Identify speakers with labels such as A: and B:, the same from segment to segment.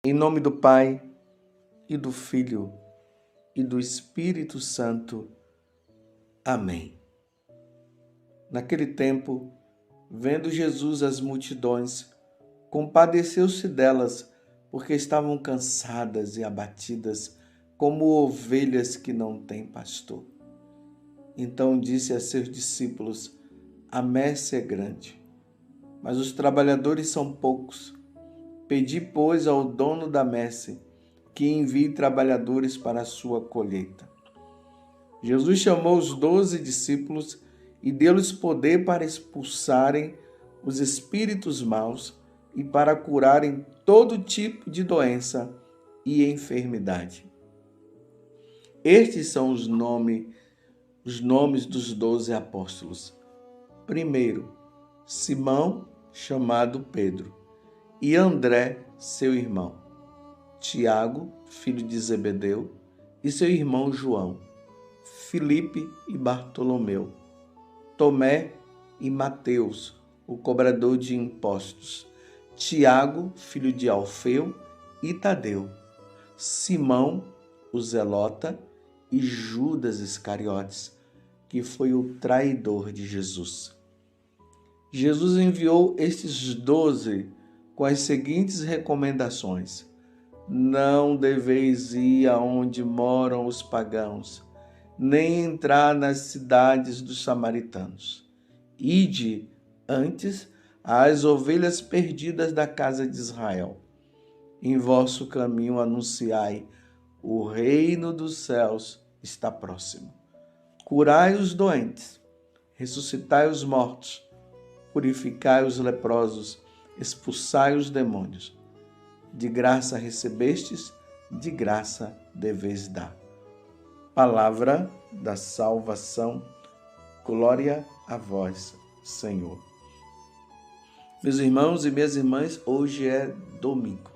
A: Em nome do Pai, e do Filho, e do Espírito Santo. Amém. Naquele tempo, vendo Jesus as multidões, compadeceu-se delas, porque estavam cansadas e abatidas, como ovelhas que não têm pastor. Então disse a seus discípulos: A messe é grande, mas os trabalhadores são poucos. Pedi, pois, ao dono da messe que envie trabalhadores para a sua colheita. Jesus chamou os 12 discípulos e deu-lhes poder para expulsarem os espíritos maus e para curarem todo tipo de doença e enfermidade. Estes são os nomes dos 12 apóstolos. Primeiro, Simão, chamado Pedro, e André, seu irmão, Tiago, filho de Zebedeu, e seu irmão João, Filipe e Bartolomeu, Tomé e Mateus, o cobrador de impostos, Tiago, filho de Alfeu, e Tadeu, Simão, o zelota, e Judas Iscariotes, que foi o traidor de Jesus. Jesus enviou estes 12 com as seguintes recomendações: não deveis ir aonde moram os pagãos, nem entrar nas cidades dos samaritanos. Ide antes às ovelhas perdidas da casa de Israel. Em vosso caminho anunciai: o reino dos céus está próximo. Curai os doentes, ressuscitai os mortos, purificai os leprosos, expulsai os demônios. De graça recebestes, de graça deveis dar. Palavra da salvação. Glória a vós, Senhor. Meus irmãos e minhas irmãs, hoje é domingo.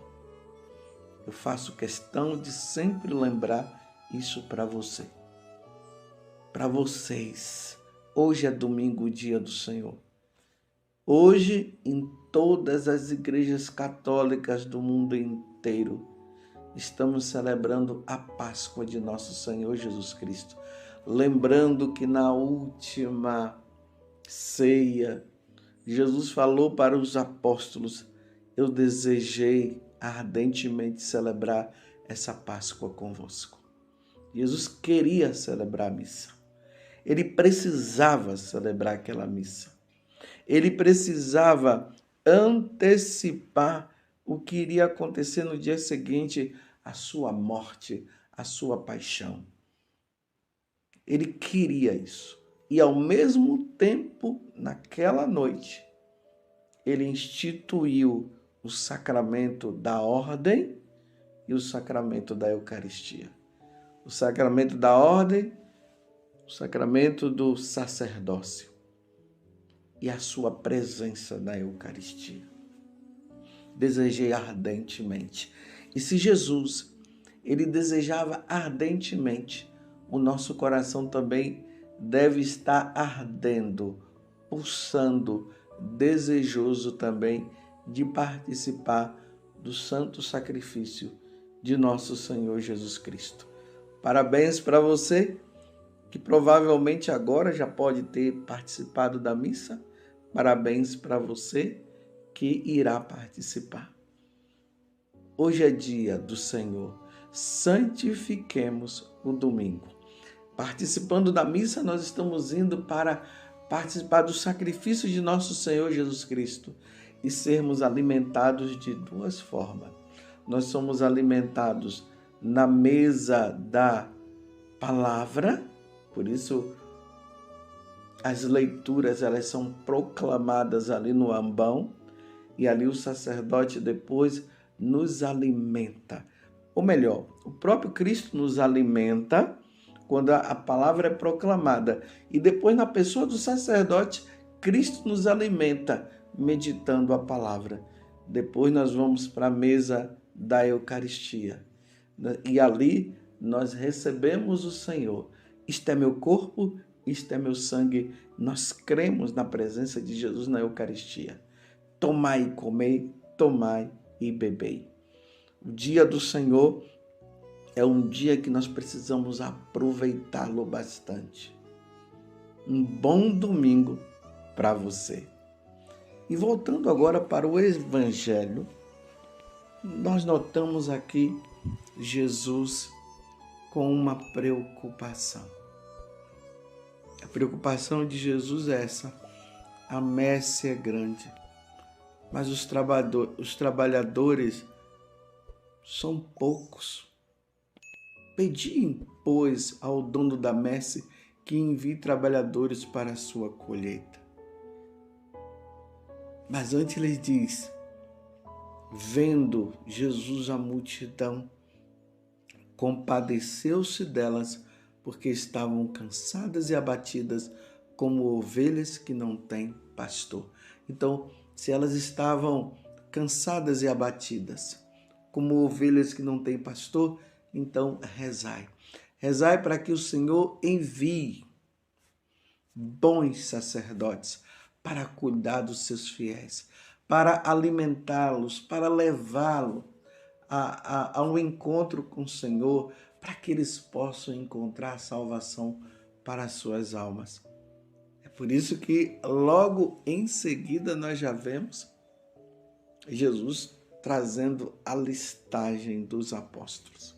A: Eu faço questão de sempre lembrar isso para você. Para vocês. Hoje é domingo, o dia do Senhor. Hoje, em todas as igrejas católicas do mundo inteiro, estamos celebrando a Páscoa de nosso Senhor Jesus Cristo. Lembrando que na última ceia, Jesus falou para os apóstolos: eu desejei ardentemente celebrar essa Páscoa convosco. Jesus queria celebrar a missa. Ele precisava celebrar aquela missa. Ele precisava antecipar o que iria acontecer no dia seguinte, a sua morte, a sua paixão. Ele queria isso. E ao mesmo tempo, naquela noite, ele instituiu o sacramento da ordem e o sacramento da Eucaristia. O sacramento da ordem, o sacramento do sacerdócio e a sua presença na Eucaristia. Desejei ardentemente. E se Jesus, ele desejava ardentemente, o nosso coração também deve estar ardendo, pulsando, desejoso também de participar do santo sacrifício de nosso Senhor Jesus Cristo. Parabéns para você, que provavelmente agora já pode ter participado da missa. Parabéns para você que irá participar. Hoje é dia do Senhor. Santifiquemos o domingo. Participando da missa, nós estamos indo para participar do sacrifício de nosso Senhor Jesus Cristo e sermos alimentados de duas formas. Nós somos alimentados na mesa da palavra, por isso as leituras elas são proclamadas ali no ambão e ali o sacerdote depois nos alimenta. Ou melhor, o próprio Cristo nos alimenta quando a palavra é proclamada. E depois, na pessoa do sacerdote, Cristo nos alimenta meditando a palavra. Depois nós vamos para a mesa da Eucaristia. E ali nós recebemos o Senhor. Isto é meu corpo, isto é meu sangue. Nós cremos na presença de Jesus na Eucaristia. Tomai e comei, tomai e bebei. O dia do Senhor é um dia que nós precisamos aproveitá-lo bastante. Um bom domingo para você. E voltando agora para o Evangelho, nós notamos aqui Jesus com uma preocupação. A preocupação de Jesus é essa: a messe é grande, mas os trabalhadores são poucos. Pedi, pois, ao dono da messe que envie trabalhadores para a sua colheita. Mas antes ele diz: vendo Jesus a multidão, compadeceu-se delas, porque estavam cansadas e abatidas, como ovelhas que não têm pastor. Então, se elas estavam cansadas e abatidas, como ovelhas que não têm pastor, então rezai. Rezai para que o Senhor envie bons sacerdotes para cuidar dos seus fiéis, para alimentá-los, para levá-los a um encontro com o Senhor, para que eles possam encontrar salvação para as suas almas. É por isso que logo em seguida nós já vemos Jesus trazendo a listagem dos apóstolos.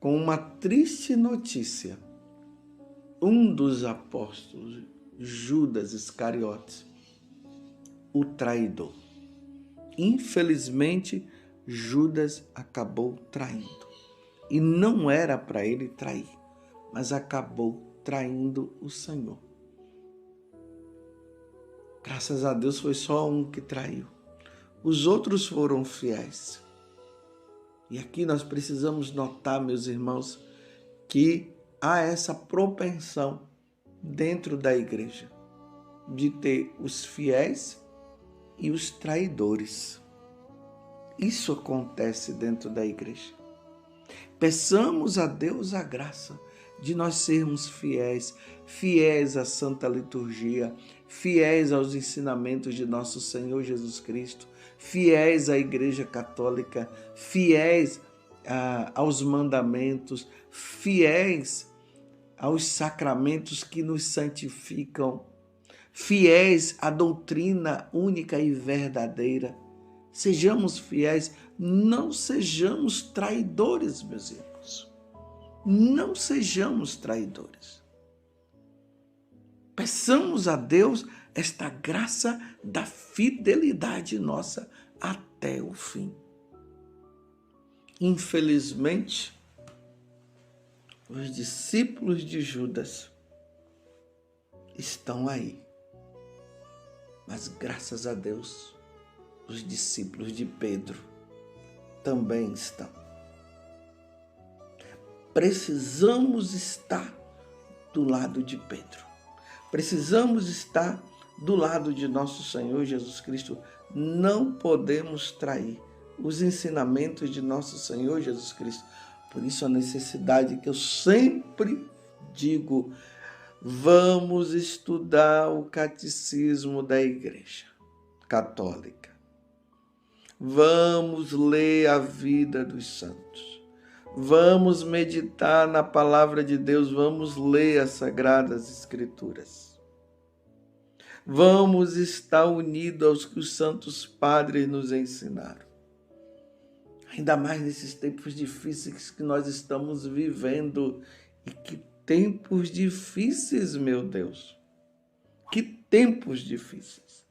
A: Com uma triste notícia, um dos apóstolos, Judas Iscariotes, o traidor. Infelizmente, Judas acabou traindo. E não era para ele trair, mas acabou traindo o Senhor. Graças a Deus foi só um que traiu. Os outros foram fiéis. E aqui nós precisamos notar, meus irmãos, que há essa propensão dentro da igreja de ter os fiéis e os traidores. Isso acontece dentro da igreja. Peçamos a Deus a graça de nós sermos fiéis, fiéis à Santa Liturgia, fiéis aos ensinamentos de nosso Senhor Jesus Cristo, fiéis à Igreja Católica, fiéis aos mandamentos, fiéis aos sacramentos que nos santificam, fiéis à doutrina única e verdadeira. Sejamos fiéis, não sejamos traidores, meus irmãos. Não sejamos traidores. Peçamos a Deus esta graça da fidelidade nossa até o fim. Infelizmente, os discípulos de Judas estão aí. Mas graças a Deus, os discípulos de Pedro também estão. Precisamos estar do lado de Pedro. Precisamos estar do lado de nosso Senhor Jesus Cristo. Não podemos trair os ensinamentos de nosso Senhor Jesus Cristo. Por isso a necessidade que eu sempre digo: vamos estudar o catecismo da Igreja Católica. Vamos ler a vida dos santos. Vamos meditar na palavra de Deus. Vamos ler as Sagradas Escrituras. Vamos estar unidos aos que os santos padres nos ensinaram. Ainda mais nesses tempos difíceis que nós estamos vivendo. E que tempos difíceis, meu Deus. Que tempos difíceis.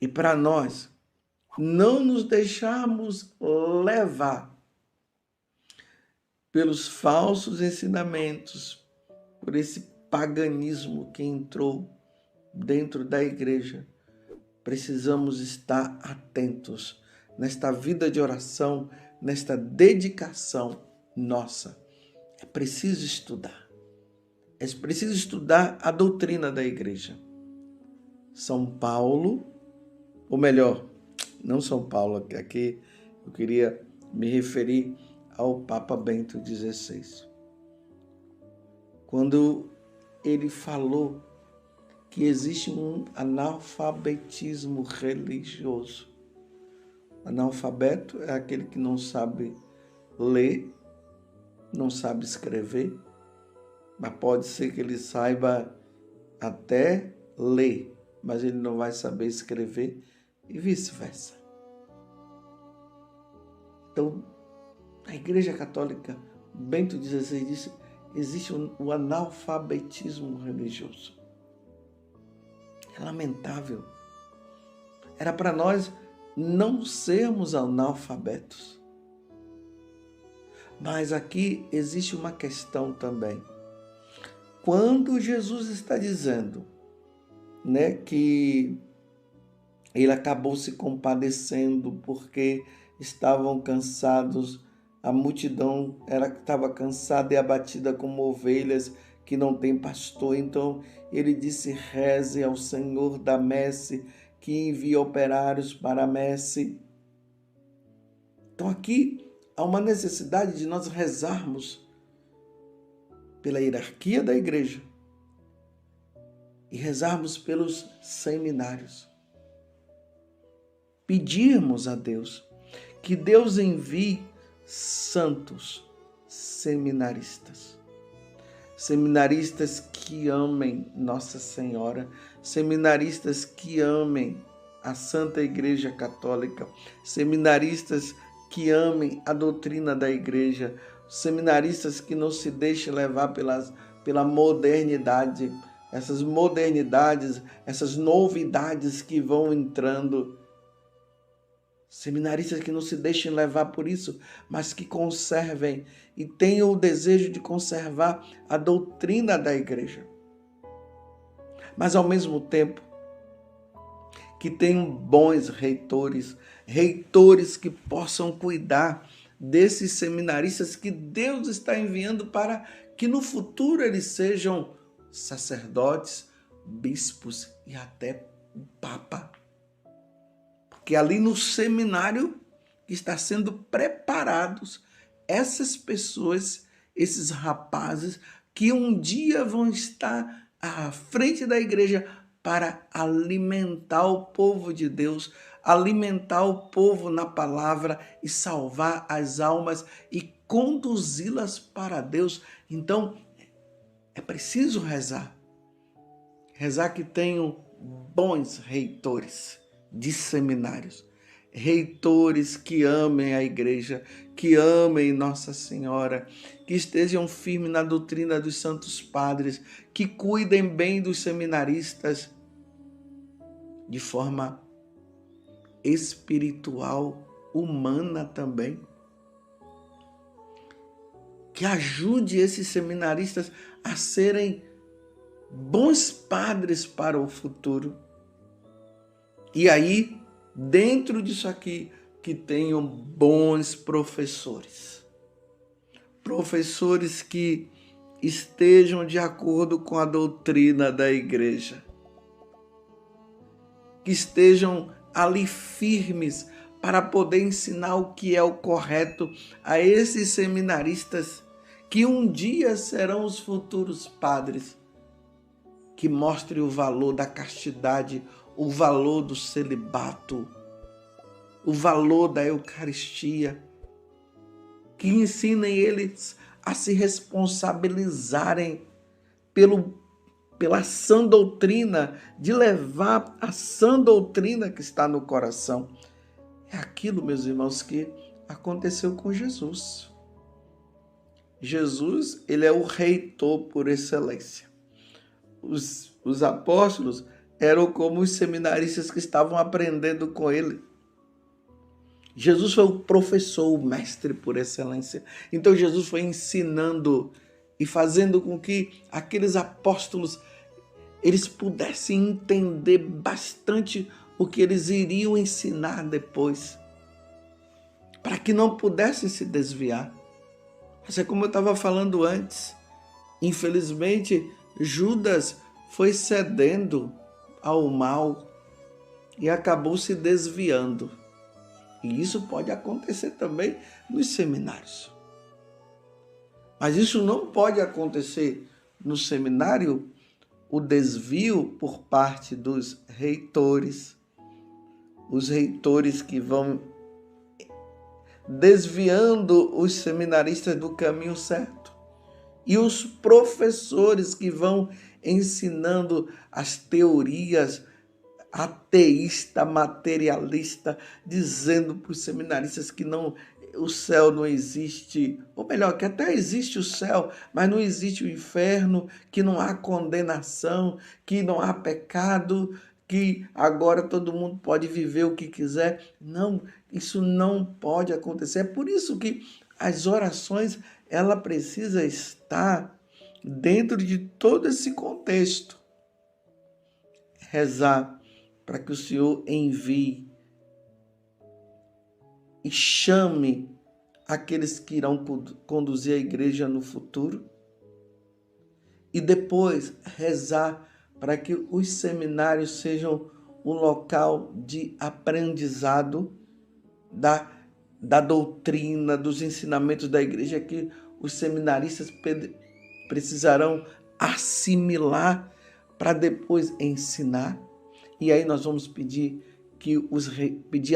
A: E para nós não nos deixarmos levar pelos falsos ensinamentos, por esse paganismo que entrou dentro da igreja, precisamos estar atentos nesta vida de oração, nesta dedicação nossa. É preciso estudar. É preciso estudar a doutrina da igreja. São Paulo, ou melhor, não São Paulo, aqui eu queria me referir ao Papa Bento XVI. Quando ele falou que existe um analfabetismo religioso, Analfabeto é aquele que não sabe ler, não sabe escrever, mas pode ser que ele saiba até ler, mas ele não vai saber escrever e vice-versa. Então, a Igreja Católica, Bento XVI disse, existe o analfabetismo religioso. É lamentável. Era para nós não sermos analfabetos. Mas aqui existe uma questão também. Quando Jesus está dizendo, né, que ele acabou se compadecendo porque estavam cansados, a multidão estava cansada e abatida como ovelhas que não têm pastor. Então ele disse, reze ao Senhor da messe, que envia operários para a messe. Então aqui há uma necessidade de nós rezarmos pela hierarquia da igreja e rezarmos pelos seminários. Pedirmos a Deus que Deus envie santos seminaristas. Seminaristas que amem Nossa Senhora, seminaristas que amem a Santa Igreja Católica, seminaristas que amem a doutrina da Igreja, seminaristas que não se deixem levar pela modernidade, essas modernidades, essas novidades que vão entrando. Seminaristas que não se deixem levar por isso, mas que conservem e tenham o desejo de conservar a doutrina da igreja. Mas ao mesmo tempo, que tenham bons reitores, reitores que possam cuidar desses seminaristas que Deus está enviando para que no futuro eles sejam sacerdotes, bispos e até o Papa. Que ali no seminário está sendo preparados essas pessoas, esses rapazes que um dia vão estar à frente da igreja para alimentar o povo de Deus, alimentar o povo na palavra e salvar as almas e conduzi-las para Deus. Então, é preciso rezar. Rezar que tenham bons reitores de seminários, reitores que amem a igreja, que amem Nossa Senhora, que estejam firmes na doutrina dos santos padres, que cuidem bem dos seminaristas de forma espiritual, humana também. Que ajude esses seminaristas a serem bons padres para o futuro. E aí, dentro disso aqui, que tenham bons professores. Professores que estejam de acordo com a doutrina da igreja. Que estejam ali firmes para poder ensinar o que é o correto a esses seminaristas que um dia serão os futuros padres. Que mostre o valor da castidade, o valor do celibato, o valor da Eucaristia, que ensinem eles a se responsabilizarem pela sã doutrina, de levar a sã doutrina que está no coração. É aquilo, meus irmãos, que aconteceu com Jesus. Jesus, ele é o reitor por excelência. Os apóstolos eram como os seminaristas que estavam aprendendo com ele. Jesus foi o professor, o mestre por excelência. Então Jesus foi ensinando e fazendo com que aqueles apóstolos eles pudessem entender bastante o que eles iriam ensinar depois, para que não pudessem se desviar. Mas é como eu estava falando antes, infelizmente Judas foi cedendo ao mal e acabou se desviando. E isso pode acontecer também nos seminários. Mas isso não pode acontecer no seminário, o desvio por parte dos reitores, os reitores que vão desviando os seminaristas do caminho certo. E os professores que vão ensinando as teorias ateísta, materialista, dizendo para os seminaristas que não, o céu não existe, ou melhor, que até existe o céu, mas não existe o inferno, que não há condenação, que não há pecado, que agora todo mundo pode viver o que quiser. Não, isso não pode acontecer. É por isso que as orações, ela precisa estar dentro de todo esse contexto. Rezar para que o Senhor envie e chame aqueles que irão conduzir a igreja no futuro. E depois rezar para que os seminários sejam um local de aprendizado da doutrina, dos ensinamentos da igreja, que os seminaristas precisarão assimilar para depois ensinar. E aí nós vamos pedir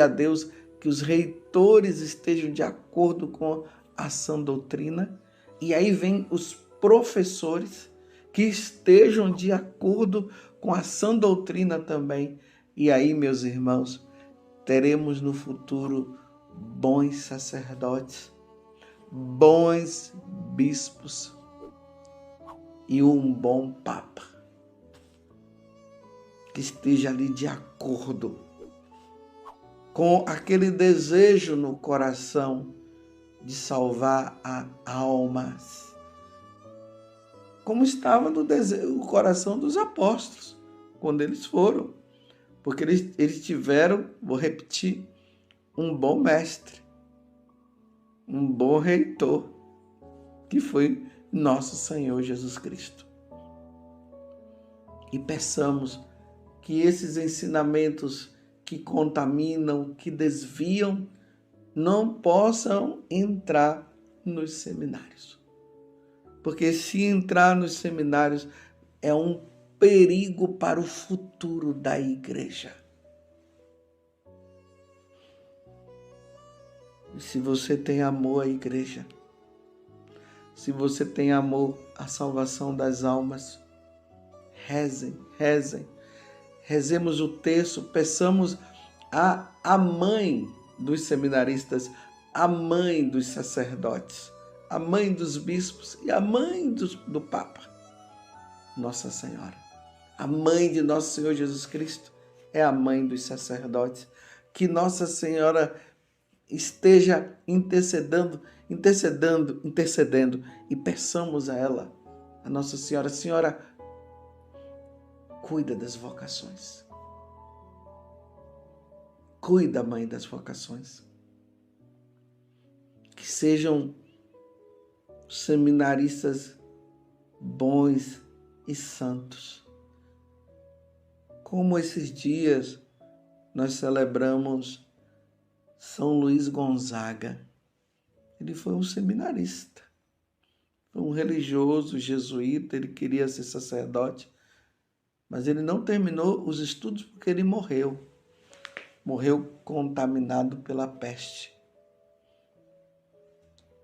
A: a Deus que os reitores estejam de acordo com a sã doutrina. E aí vem os professores que estejam de acordo com a sã doutrina também. E aí, meus irmãos, teremos no futuro bons sacerdotes, bons bispos e um bom papa que esteja ali de acordo com aquele desejo no coração de salvar almas, como estava no coração dos apóstolos, quando eles foram, porque eles tiveram, vou repetir, um bom mestre, um bom reitor, que foi nosso Senhor Jesus Cristo. E peçamos que esses ensinamentos que contaminam, que desviam, não possam entrar nos seminários. Porque se entrar nos seminários é um perigo para o futuro da igreja. E se você tem amor à igreja, se você tem amor à salvação das almas, rezem. Rezemos o terço, peçamos a mãe dos seminaristas, a mãe dos sacerdotes, a mãe dos bispos e a mãe do Papa, Nossa Senhora. A mãe de nosso Senhor Jesus Cristo é a mãe dos sacerdotes. Que Nossa Senhora esteja intercedendo e peçamos a ela, a Nossa Senhora, Senhora, cuida das vocações. Cuida, Mãe, das vocações. Que sejam seminaristas bons e santos. Como esses dias nós celebramos São Luís Gonzaga. Ele foi um seminarista, foi um religioso jesuíta, ele queria ser sacerdote, mas ele não terminou os estudos porque ele morreu contaminado pela peste.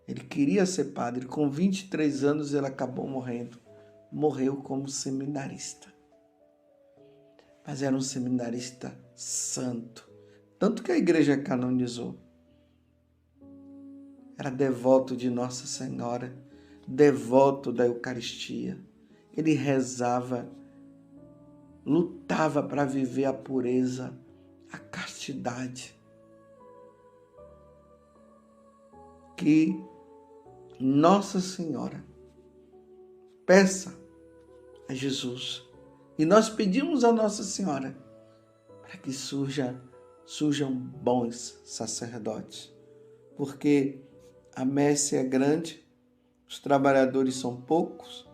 A: Ele queria ser padre, com 23 anos ele acabou morreu como seminarista. Mas era um seminarista santo, tanto que a igreja canonizou. Era devoto de Nossa Senhora, devoto da Eucaristia. Ele rezava, lutava para viver a pureza, a castidade. Que Nossa Senhora peça a Jesus, e nós pedimos a Nossa Senhora para que surjam bons sacerdotes, porque a messe é grande, os trabalhadores são poucos.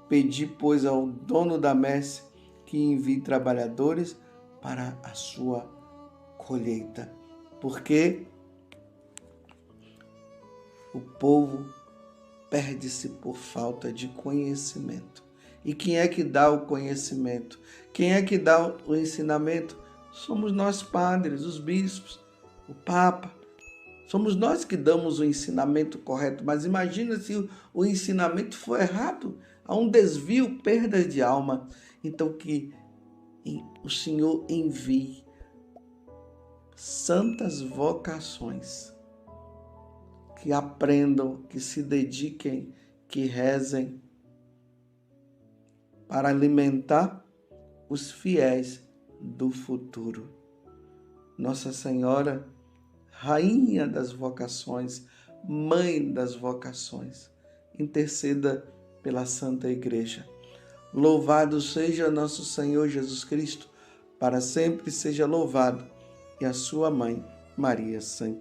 A: Pedi, pois, ao dono da messe que envie trabalhadores para a sua colheita, porque o povo perde-se por falta de conhecimento. E quem é que dá o conhecimento? Quem é que dá o ensinamento? Somos nós padres, os bispos, o Papa. Somos nós que damos o ensinamento correto, mas imagina se o ensinamento for errado, há um desvio, perda de alma. Então que o Senhor envie santas vocações, que aprendam, que se dediquem, que rezem, para alimentar os fiéis do futuro. Nossa Senhora, Rainha das vocações, Mãe das vocações, interceda pela Santa Igreja. Louvado seja nosso Senhor Jesus Cristo, para sempre seja louvado, e a sua Mãe, Maria Santíssima.